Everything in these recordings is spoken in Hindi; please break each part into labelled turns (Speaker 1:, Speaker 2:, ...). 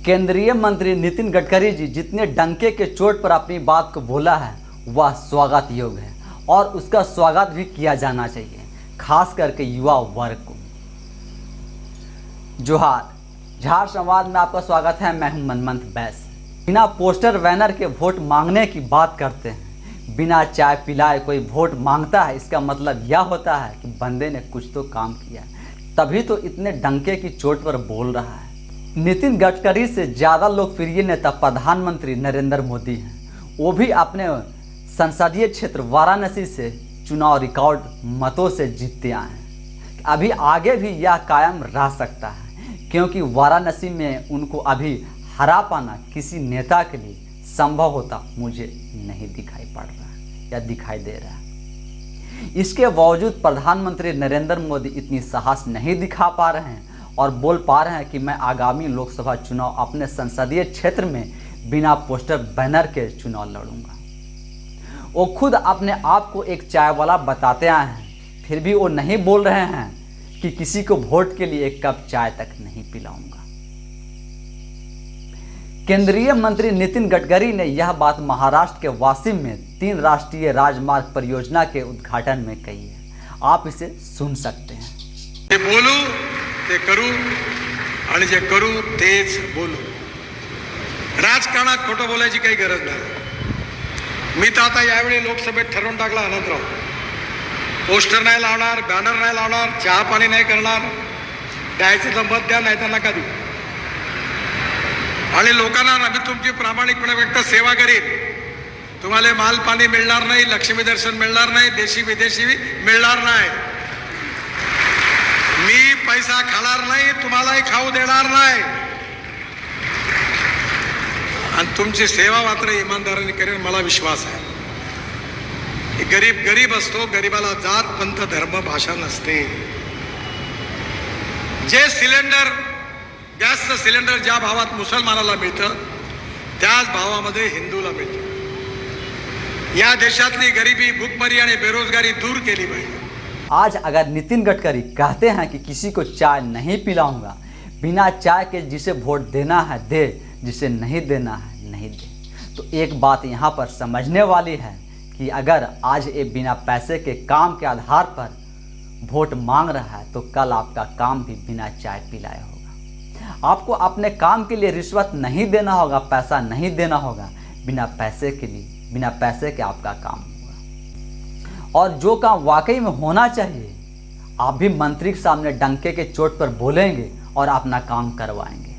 Speaker 1: केंद्रीय मंत्री नितिन गडकरी जी जितने डंके के चोट पर अपनी बात को बोला है वह स्वागत योग्य है और उसका स्वागत भी किया जाना चाहिए, खास करके युवा वर्ग को। जोहार, झार संवाद में आपका स्वागत है। मैं हूं मनमंथ बैस। बिना पोस्टर बैनर के वोट मांगने की बात करते हैं। बिना चाय पिलाए कोई वोट मांगता है, इसका मतलब यह होता है कि बंदे ने कुछ तो काम किया, तभी तो इतने डंके की चोट पर बोल रहा है। नितिन गडकरी से ज़्यादा लोकप्रिय नेता प्रधानमंत्री नरेंद्र मोदी हैं। वो भी अपने संसदीय क्षेत्र वाराणसी से चुनाव रिकॉर्ड मतों से जीतते आए हैं। अभी आगे भी यह कायम रह सकता है, क्योंकि वाराणसी में उनको अभी हरा पाना किसी नेता के लिए संभव होता मुझे नहीं दिखाई पड़ रहा है या दिखाई दे रहा है। इसके बावजूद प्रधानमंत्री नरेंद्र मोदी इतनी साहस नहीं दिखा पा रहे हैं और बोल पा रहे हैं कि मैं आगामी लोकसभा चुनाव अपने संसदीय क्षेत्र में बिना पोस्टर बैनर के चुनाव लड़ूंगा। वो खुद अपने आप को एक चाय वाला बताते आए हैं, फिर भी वो नहीं बोल रहे हैं कि किसी को वोट के लिए एक कप चाय तक नहीं पिलाऊंगा। केंद्रीय मंत्री नितिन गडकरी ने यह बात महाराष्ट्र के वाशिम में 3 राष्ट्रीय राजमार्ग परियोजना के उद्घाटन में कही है। आप इसे सुन सकते हैं।
Speaker 2: ते बोलू ते करू आणि जे करू तेच बोलू। राजकारणात खोटं बोलायची काही गरज नाही। मी तर आता यावेळी लोकसभेत ठरवून टाकला, अनंतराव पोस्टर नाही लावणार, बॅनर नाही लावणार, चहा पाणी नाही करणार, द्यायचं तर मत द्या, नाही तर नका देऊ। आणि लोकांना आम्ही तुमची प्रामाणिकपणे व्यक्त सेवा करीन। तुम्हाला माल पाणी मिळणार नाही, लक्ष्मी दर्शन मिळणार नाही, देशी विदेशी मिळणार नाही, मी पैसा खाणार नाही, तुम्हालाही खाऊ देणार नाही, आणि तुमची सेवा मात्र इमानदारीने करेन, मला विश्वास आहे। गरीब गरीब असतो, गरीबाला जात पंथ धर्म भाषा नसते। जे सिलेंडर गॅसचं सिलेंडर ज्या भावात मुसलमानाला मिळतं त्याच भावामध्ये हिंदूला मिळतं। या देशातली गरिबी, भूखमरी आणि बेरोजगारी दूर केली पाहिजे।
Speaker 1: आज अगर नितिन गडकरी कहते हैं कि किसी को चाय नहीं पिलाऊंगा, बिना चाय के जिसे वोट देना है दे, जिसे नहीं देना है नहीं दे, तो एक बात यहाँ पर समझने वाली है कि अगर आज ये बिना पैसे के काम के आधार पर वोट मांग रहा है तो कल आपका काम भी बिना चाय पिलाए होगा। आपको अपने काम के लिए रिश्वत नहीं देना होगा, पैसा नहीं देना होगा, बिना पैसे के लिए, बिना पैसे के आपका काम होगा। और जो काम वाकई में होना चाहिए, आप भी मंत्री के सामने डंके के चोट पर बोलेंगे और अपना काम करवाएंगे।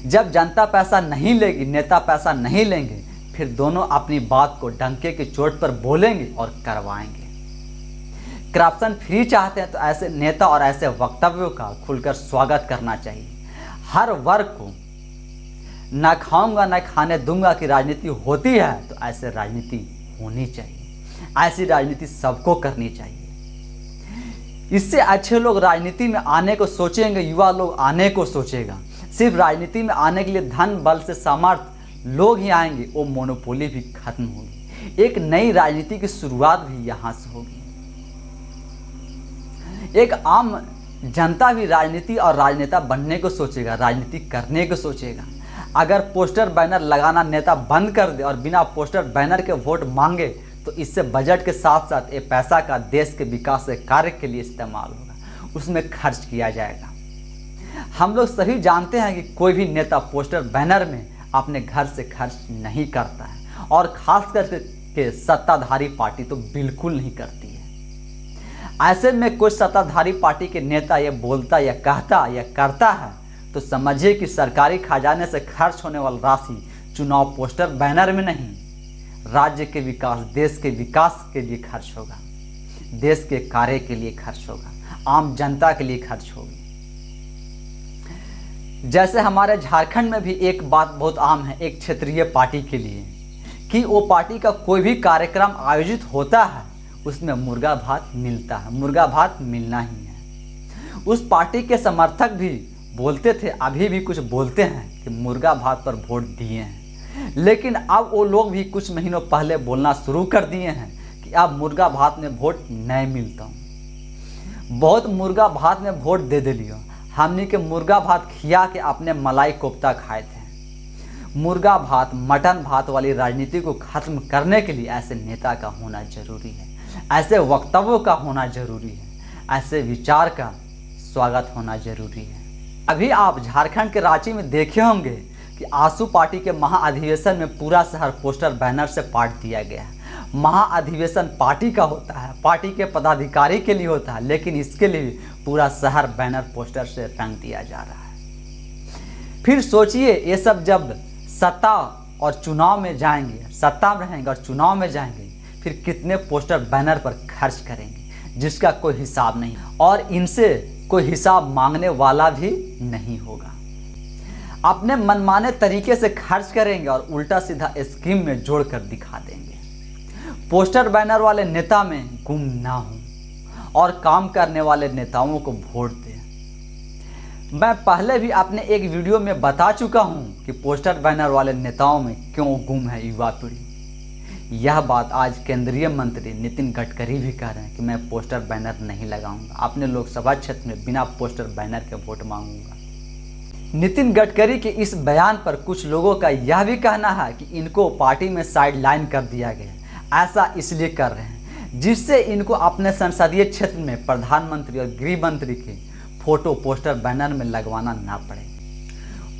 Speaker 1: जब जनता पैसा नहीं लेगी, नेता पैसा नहीं लेंगे, फिर दोनों अपनी बात को डंके के चोट पर बोलेंगे और करवाएंगे। करप्शन फ्री चाहते हैं तो ऐसे नेता और ऐसे वक्तव्यों का खुलकर स्वागत करना चाहिए। हर वर्ग को न खाऊंगा न खाने दूंगा की राजनीति होती है तो ऐसे राजनीति होनी चाहिए। ऐसी राजनीति सबको करनी चाहिए। इससे अच्छे लोग राजनीति में आने को सोचेंगे, युवा लोग आने को सोचेगा। सिर्फ राजनीति में आने के लिए धन बल से समर्थ लोग ही आएंगे, वो मोनोपोली भी खत्म होगी। एक नई राजनीति की शुरुआत भी यहाँ से होगी। एक आम जनता भी राजनीति और राजनेता बनने को सोचेगा, राजनीति करने को सोचेगा। अगर पोस्टर बैनर लगाना नेता बंद कर दे और बिना पोस्टर बैनर के वोट मांगे तो इससे बजट के साथ साथ ये पैसा का देश के विकास के कार्य के लिए इस्तेमाल होगा, उसमें खर्च किया जाएगा। हम लोग सभी जानते हैं कि कोई भी नेता पोस्टर बैनर में अपने घर से खर्च नहीं करता है, और ख़ास करके सत्ताधारी पार्टी तो बिल्कुल नहीं करती है। ऐसे में कोई सत्ताधारी पार्टी के नेता ये बोलता या कहता या करता है तो समझिए कि सरकारी खजाने से खर्च होने वाली राशि चुनाव पोस्टर बैनर में नहीं, राज्य के विकास, देश के विकास के लिए खर्च होगा, देश के कार्य के लिए खर्च होगा, आम जनता के लिए खर्च होगी। जैसे हमारे झारखंड में भी एक बात बहुत आम है एक क्षेत्रीय पार्टी के लिए कि वो पार्टी का कोई भी कार्यक्रम आयोजित होता है उसमें मुर्गा भात मिलता है, मुर्गा भात मिलना ही है। उस पार्टी के समर्थक भी बोलते थे, अभी भी कुछ बोलते हैं कि मुर्गा भात पर वोट दिए हैं, लेकिन अब वो लोग भी कुछ महीनों पहले बोलना शुरू कर दिए हैं कि अब मुर्गा भात में वोट नहीं मिलता हूँ, बहुत मुर्गा भात में वोट दे लियो। हमने के मुर्गा भात खिया के अपने मलाई कोफ्ता खाए थे। मुर्गा भात मटन भात वाली राजनीति को खत्म करने के लिए ऐसे नेता का होना जरूरी है, ऐसे वक्तव्यों का होना जरूरी है, ऐसे विचार का स्वागत होना जरूरी है। अभी आप झारखंड के रांची में देखे होंगे कि आसू पार्टी के महाअधिवेशन में पूरा शहर पोस्टर बैनर से पाट दिया गया है। महाअधिवेशन पार्टी का होता है, पार्टी के पदाधिकारी के लिए होता है, लेकिन इसके लिए पूरा शहर बैनर पोस्टर से रंग दिया जा रहा है। फिर सोचिए, ये सब जब सत्ता और चुनाव में जाएंगे, सत्ता में रहेंगे और चुनाव में जाएंगे, फिर कितने पोस्टर बैनर पर खर्च करेंगे जिसका कोई हिसाब नहीं, और इनसे कोई हिसाब मांगने वाला भी नहीं होगा। अपने मनमाने तरीके से खर्च करेंगे और उल्टा सीधा स्कीम में जोड़कर दिखा देंगे। पोस्टर बैनर वाले नेता में गुम ना हो और काम करने वाले नेताओं को वोट दें। मैं पहले भी अपने एक वीडियो में बता चुका हूं कि पोस्टर बैनर वाले नेताओं में क्यों गुम है युवा पीढ़ी। यह बात आज केंद्रीय मंत्री नितिन गडकरी भी कह रहे हैं कि मैं पोस्टर बैनर नहीं लगाऊंगा, अपने लोकसभा क्षेत्र में बिना पोस्टर बैनर के वोट मांगूंगा। नितिन गडकरी के इस बयान पर कुछ लोगों का यह भी कहना है कि इनको पार्टी में साइडलाइन कर दिया गया। ऐसा इसलिए कर रहे हैं जिससे इनको अपने संसदीय क्षेत्र में प्रधानमंत्री और गृह मंत्री के फोटो पोस्टर बैनर में लगवाना ना पड़े।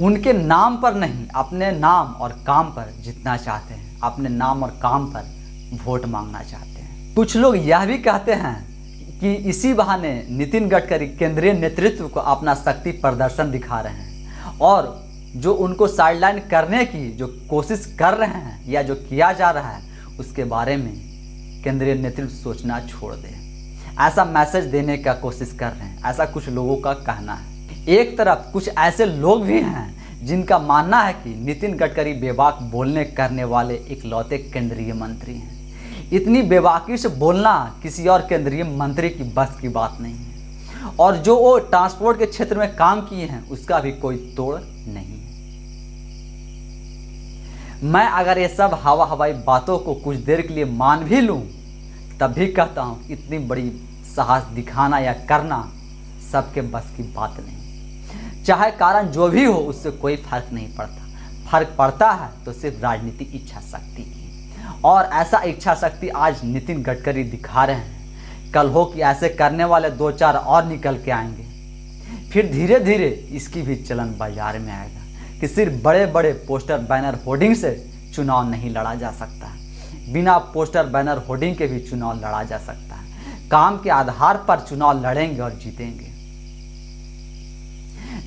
Speaker 1: उनके नाम पर नहीं, अपने नाम और काम पर जितना चाहते हैं, अपने नाम और काम पर वोट मांगना चाहते हैं। कुछ लोग यह भी कहते हैं कि इसी बहाने नितिन गडकरी केंद्रीय नेतृत्व को अपना शक्ति प्रदर्शन दिखा रहे हैं, और जो उनको साइडलाइन करने की जो कोशिश कर रहे हैं या जो किया जा रहा है उसके बारे में केंद्रीय नेतृत्व सोचना छोड़ दे, ऐसा मैसेज देने का कोशिश कर रहे हैं। ऐसा कुछ लोगों का कहना है। एक तरफ कुछ ऐसे लोग भी हैं जिनका मानना है कि नितिन गडकरी बेबाक बोलने करने वाले इकलौते केंद्रीय मंत्री हैं। इतनी बेबाकी से बोलना किसी और केंद्रीय मंत्री की बस की बात नहीं है, और जो वो ट्रांसपोर्ट के क्षेत्र में काम किए हैं उसका भी कोई तोड़ नहीं है। मैं अगर ये सब हवाई बातों को कुछ देर के लिए मान भी लूं, तब भी कहता हूं इतनी बड़ी साहस दिखाना या करना सबके बस की बात नहीं। चाहे कारण जो भी हो, उससे कोई फर्क नहीं पड़ता। फर्क पड़ता है तो सिर्फ राजनीतिक इच्छा शक्ति की, और ऐसा इच्छा शक्ति आज नितिन गडकरी दिखा रहे हैं। कल हो कि ऐसे करने वाले 2-4 और निकल के आएंगे, फिर धीरे धीरे इसकी भी चलन बाजार में आएगा कि सिर्फ बड़े बड़े पोस्टर बैनर होर्डिंग से चुनाव नहीं लड़ा जा सकता है। बिना पोस्टर बैनर होर्डिंग के भी चुनाव लड़ा जा सकता है। काम के आधार पर चुनाव लड़ेंगे और जीतेंगे।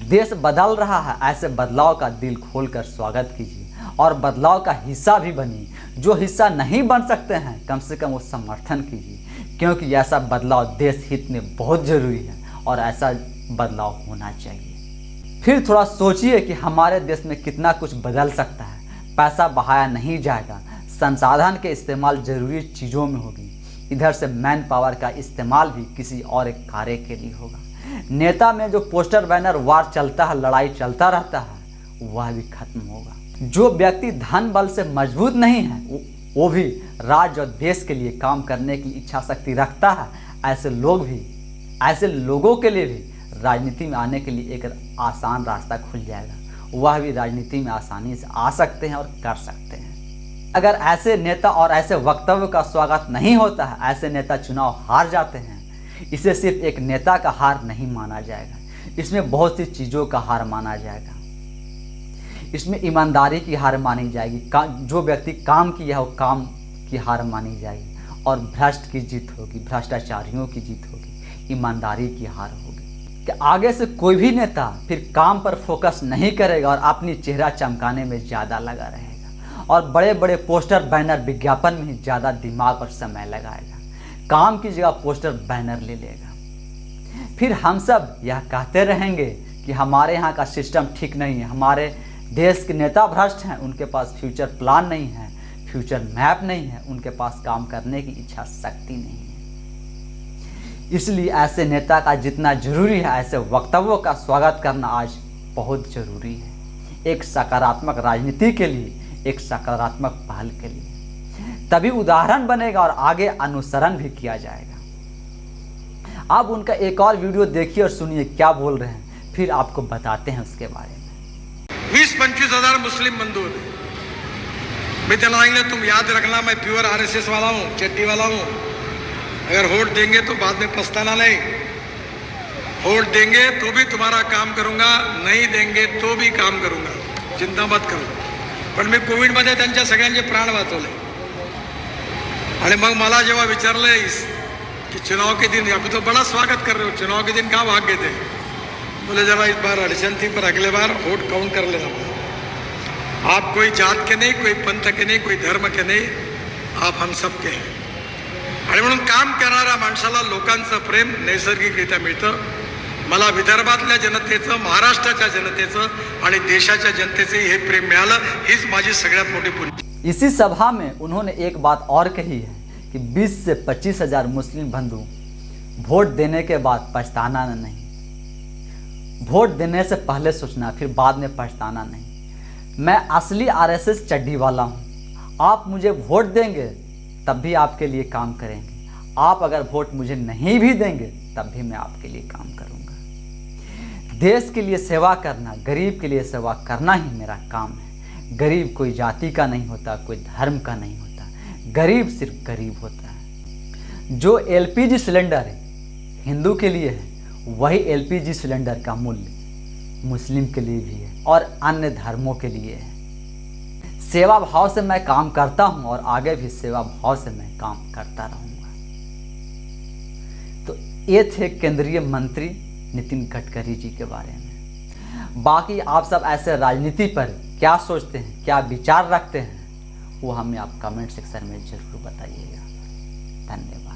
Speaker 1: देश बदल रहा है, ऐसे बदलाव का दिल खोलकर स्वागत कीजिए और बदलाव का हिस्सा भी बनिए। जो हिस्सा नहीं बन सकते हैं, कम से कम वो समर्थन कीजिए, क्योंकि ऐसा बदलाव देश हित में बहुत जरूरी है और ऐसा बदलाव होना चाहिए। फिर थोड़ा सोचिए कि हमारे देश में कितना कुछ बदल सकता है। पैसा बहाया नहीं जाएगा, संसाधन के इस्तेमाल जरूरी चीज़ों में होगी। इधर से मैन पावर का इस्तेमाल भी किसी और एक कार्य के लिए होगा। नेता में जो पोस्टर बैनर वार चलता है, लड़ाई चलता रहता है, वह भी खत्म होगा। जो व्यक्ति धन बल से मजबूत नहीं है, वो भी राज्य और देश के लिए काम करने की इच्छा शक्ति रखता है, ऐसे लोगों के लिए भी राजनीति में आने के लिए एक आसान रास्ता खुल जाएगा। वह भी राजनीति में आसानी से आ सकते हैं और कर सकते हैं। अगर ऐसे नेता और ऐसे वक्तव्य का स्वागत नहीं होता है, ऐसे नेता चुनाव हार जाते हैं, इसे सिर्फ एक नेता का हार नहीं माना जाएगा। इसमें बहुत सी चीज़ों का हार माना जाएगा। इसमें ईमानदारी की हार मानी जाएगी। जो व्यक्ति काम किया है वो काम की हार मानी जाएगी, और भ्रष्ट की जीत होगी, भ्रष्टाचारियों की जीत होगी, ईमानदारी की हार होगी। कि आगे से कोई भी नेता फिर काम पर फोकस नहीं करेगा और अपनी चेहरा चमकाने में ज़्यादा लगा रहेगा, और बड़े बड़े पोस्टर बैनर विज्ञापन में ही ज़्यादा दिमाग और समय लगाएगा। काम की जगह पोस्टर बैनर ले लेगा। फिर हम सब यह कहते रहेंगे कि हमारे यहाँ का सिस्टम ठीक नहीं है, हमारे देश के नेता भ्रष्ट हैं, उनके पास फ्यूचर प्लान नहीं है, फ्यूचर मैप नहीं है, उनके पास काम करने की इच्छा शक्ति नहीं है। इसलिए ऐसे नेता का जितना जरूरी है, ऐसे वक्तव्यों का स्वागत करना आज बहुत जरूरी है। एक सकारात्मक राजनीति के लिए, एक सकारात्मक पहल के लिए, तभी उदाहरण बनेगा और आगे अनुसरण भी किया जाएगा। आप उनका एक और वीडियो देखिए और सुनिए क्या बोल रहे हैं, फिर आपको बताते हैं उसके बारे में।
Speaker 2: 20-25 हजार मुस्लिम बंधु होते, मैं चला सांगितलं तुम याद रखना मैं प्योर आरएसएस वाला हूँ, चड्डी वाला हूँ। अगर वोट देंगे तो बाद में पछताना नहीं, वोट देंगे तो भी तुम्हारा काम करूंगा, नहीं देंगे तो भी काम करूंगा, चिंता मत करो। पण मी कोविडमध्ये त्यांच्या सगळ्यांचे प्राण वाचवले आणि मग मला जेव्हा विचारलं कि चुनाव के दिन अभी तो बड़ा स्वागत कर रहे हो, चुनाव के दिन कहाँ भाग गए थे? बोले जरा इस बार अड़चन थी पर अगले बार वोट काउंट कर लेना। आप कोई जात के नहीं, कोई पंथ के नहीं, कोई धर्म के नहीं, आप हम सब के हैं। आणि म्हणून काम करणाऱ्या माणसाला लोकांचं प्रेम नैसर्गिकरित्या मिळतं। मला विदर्भातल्या जनतेचं, महाराष्ट्राच्या जनतेचं आणि देशाच्या जनतेचं हे प्रेम मिळालं, हीच माझी सगळ्यात मोठी पुण्य।
Speaker 1: इसी सभा में उन्होंने एक बात और कही है कि 20 से 25 हजार मुस्लिम बंधु वोट देने के बाद पछताना नहीं, वोट देने से पहले सोचना फिर बाद में पछताना नहीं। मैं असली आरएसएस चड्डी वाला हूँ, आप मुझे वोट देंगे तब भी आपके लिए काम करेंगे, आप अगर वोट मुझे नहीं भी देंगे तब भी मैं आपके लिए काम करूँगा। देश के लिए सेवा करना, गरीब के लिए सेवा करना ही मेरा काम है। गरीब कोई जाति का नहीं होता, कोई धर्म का नहीं होता, गरीब सिर्फ गरीब होता है। जो एलपीजी सिलेंडर हिंदू के लिए है, वही एलपीजी सिलेंडर का मूल्य मुस्लिम के लिए भी है और अन्य धर्मों के लिए है। सेवा भाव से मैं काम करता हूं और आगे भी सेवा भाव से मैं काम करता रहूंगा। तो ये थे केंद्रीय मंत्री नितिन गडकरी जी के बारे में। बाकी आप सब ऐसे राजनीति पर क्या सोचते हैं, क्या विचार रखते हैं, वो हमें आप कमेंट सेक्शन में जरूर बताइएगा। धन्यवाद।